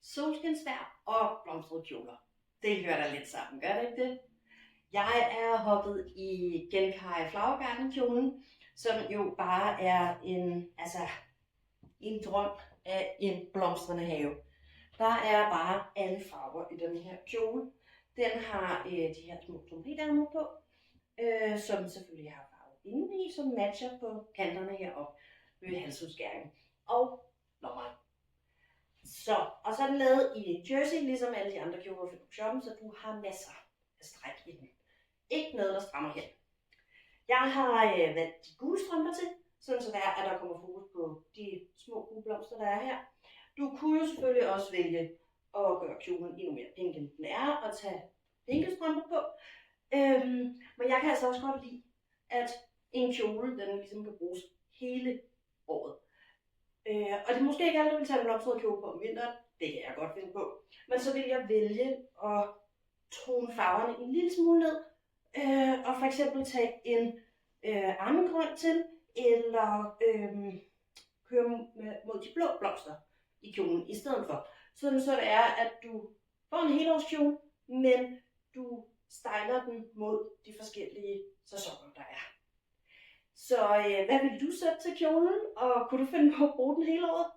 Solskinsvejr og blomstrede kjoler. Det hører da lidt sammen, gør det ikke det? Jeg er hoppet i Genkai Flower Garden kjolen, som jo bare er en drøm af en blomstrende have. Der er bare alle farver i den her kjole. Den har de her små trompetærmer på, som selvfølgelig har farve indeni, som matcher på kanterne heroppe ved halsudskæringen og lommerne. Og så er den lavet i jersey, ligesom alle de andre kjoler fra shoppen, så du har masser af stræk i den. Ikke noget, der strammer her. Jeg har valgt de gule strømper til, sådan så der kommer fokus på de små gule blomster, der er her. Du kunne jo selvfølgelig også vælge at gøre kjolen endnu mere pink, end den er, og tage pinke strømper på. Men jeg kan altså også godt lide, at en kjole, den ligesom kan bruges hele året. Og det er måske ikke alt, der vil tage en blomstret kjole på om vinteren. Det kan jeg godt finde på. Men så vil jeg vælge at tone farverne en lille smule ned. Og for eksempel tage en armegrøn til, eller køre mod de blå blomster i kjolen i stedet for. Sådan så det er, at du får en helårskjole, men du styler den mod de forskellige sæsoner, der er. Så hvad vil du sætte til kjolen, og kunne du finde på at bruge den hele året?